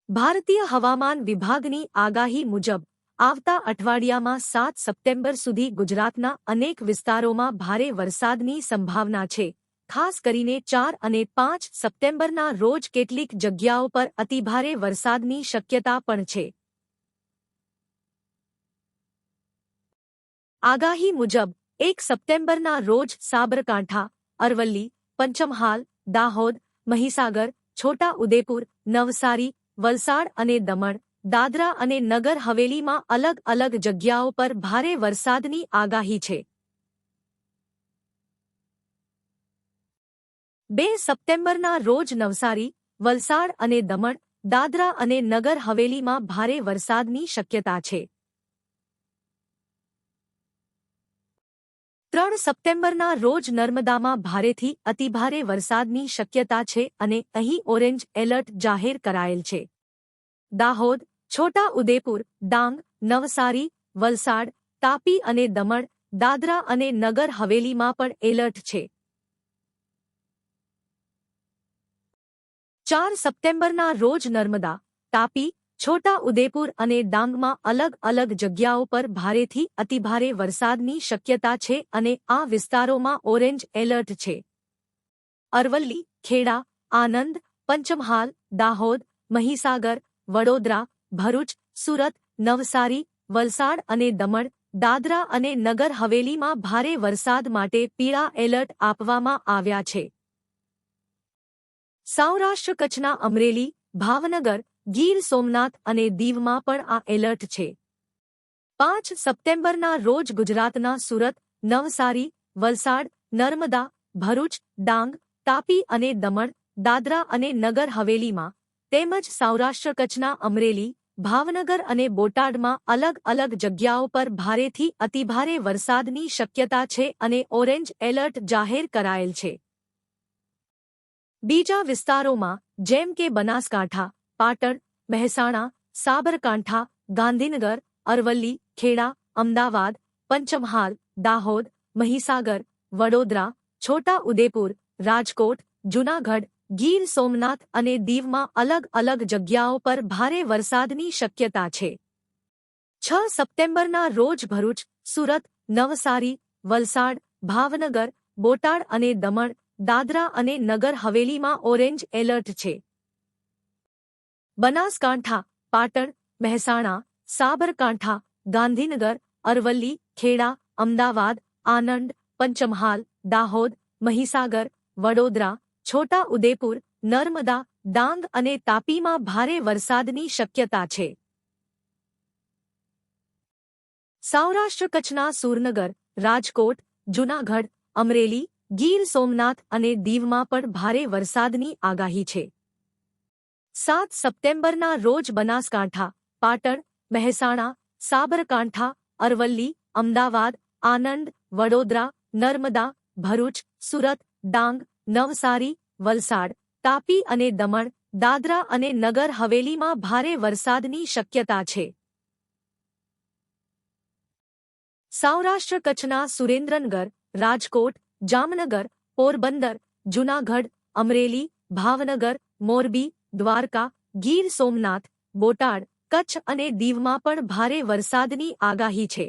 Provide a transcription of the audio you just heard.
ભારતીય હવામાન વિભાગની આગાહી મુજબ આવતા અઠવાડિયામાં 7 સપ્ટેમ્બર સુધી ગુજરાતના અનેક વિસ્તારોમાં ભારે વરસાદની સંભાવના છે. ખાસ કરીને 4 અને 5 સપ્ટેમ્બરના રોજ કેટલીક જગ્યાઓ પર અતિભારે વરસાદની શક્યતા પણ છે. આગાહી મુજબ 1 સપ્ટેમ્બરના રોજ સાબરકાંઠા, અરવલ્લી, પંચમહાલ, દાહોદ, મહીસાગર, છોટા ઉદેપુર, નવસારી, વલસાડ અને દમણ, દાદરા અને નગર હવેલીમાં અલગ અલગ જગ્યાઓ પર ભારે વરસાદની આગાહી છે. 2 સપ્ટેમ્બરના રોજ નવસારી, વલસાડ અને દમણ, દાદરા અને નગર હવેલીમાં ભારે વરસાદની શક્યતા છે. 3 સપ્ટેમ્બરના રોજ નર્મદામાં ભારેથી અતિભારે વરસાદની શક્યતા છે અને અહીં ઓરેન્જ એલર્ટ જાહેર કરાયેલ છે. દાહોદ, છોટા ઉદેપુર, ડાંગ, નવસારી, વલસાડ, તાપી અને દમણ, દાદરા અને નગર હવેલીમાં પણ એલર્ટ છે. 4 સપ્ટેમ્બરના રોજ નર્મદા, તાપી, છોટા ઉદેપુર અને ડાંગમાં અલગ અલગ જગ્યાઓ પર ભારેથી અતિભારે વરસાદની શક્યતા છે અને આ વિસ્તારોમાં ઓરેન્જ એલર્ટ છે. અરવલ્લી, ખેડા, આનંદ, પંચમહાલ, દાહોદ, મહીસાગર, વડોદરા, ભરૂચ, સુરત, નવસારી, વલસાડ અને દમણ, દાદરા અને નગર હવેલીમાં ભારે વરસાદ માટે પીળા એલર્ટ આપવામાં આવ્યા છે. સૌરાષ્ટ્ર કચ્છના અમરેલી, ભાવનગર, ગીર સોમનાથ અને દીવમાં પણ આ એલર્ટ છે. 5 સપ્ટેમ્બરના રોજ ગુજરાતના સુરત, નવસારી, વલસાડ, નર્મદા, ભરૂચ, ડાંગ, તાપી અને દમણ, દાદરા અને નગર હવેલીમાં તેમજ સૌરાષ્ટ્ર કચ્છના અમરેલી, ભાવનગર અને બોટાદમાં અલગ અલગ જગ્યાઓ પર ભારેથી અતિભારે વરસાદની શક્યતા છે અને ઓરેન્જ એલર્ટ જાહેર કરાયેલ છે. બીજા વિસ્તારોમાં જેમ કે બનાસકાંઠા, પાટણ, મહેસાણા, સાબરકાંઠા, ગાંધીનગર, અરવલ્લી, ખેડા, અમદાવાદ, પંચમહાલ, દાહોદ, મહીસાગર, વડોદરા, છોટા ઉદેપુર, રાજકોટ, જૂનાગઢ, ગીર સોમનાથ અને દીવમાં અલગ અલગ જગ્યાઓ પર ભારે વરસાદની શક્યતા છે. 6 સપ્ટેમ્બરના રોજ ભરૂચ, સુરત, નવસારી, વલસાડ, ભાવનગર, બોટાદ અને દમણ, દાદરા અને નગર હવેલીમાં ઓરેન્જ એલર્ટ છે. બનાસકાંઠા, પાટણ, મહેસાણા, સાબરકાંઠા, ગાંધીનગર, અરવલ્લી, ખેડા, અમદાવાદ, આનંદ, પંચમહાલ, દાહોદ, મહીસાગર, વડોદરા, છોટા ઉદેપુર, નર્મદા, ડાંગ અને તાપીમાં ભારે વરસાદની શક્યતા છે. સૌરાષ્ટ્ર કચ્છના સુરનગર, રાજકોટ, જૂનાગઢ, અમરેલી, ગીર સોમનાથ અને દીવમાં પણ ભારે વરસાદની આગાહી છે. 7 સપ્ટેમ્બરના રોજ બનાસકાંઠા, પાટણ, મહેસાણા, સાબરકાંઠા, અરવલ્લી, અમદાવાદ, આનંદ, વડોદરા, નર્મદા, ભરૂચ, સુરત, ડાંગ, નવસારી, વલસાડ, તાપી અને દમણ, દાદરા અને નગર હવેલીમાં ભારે વરસાદની શક્યતા છે. સૌરાષ્ટ્ર કચ્છના સુરેન્દ્રનગર, રાજકોટ, જામનગર, પોરબંદર, જૂનાગઢ, અમરેલી, ભાવનગર, મોરબી, દ્વારકા, ગીર સોમનાથ, બોટાદ, કચ્છ અને દીવમાં પણ ભારે વરસાદની આગાહી છે.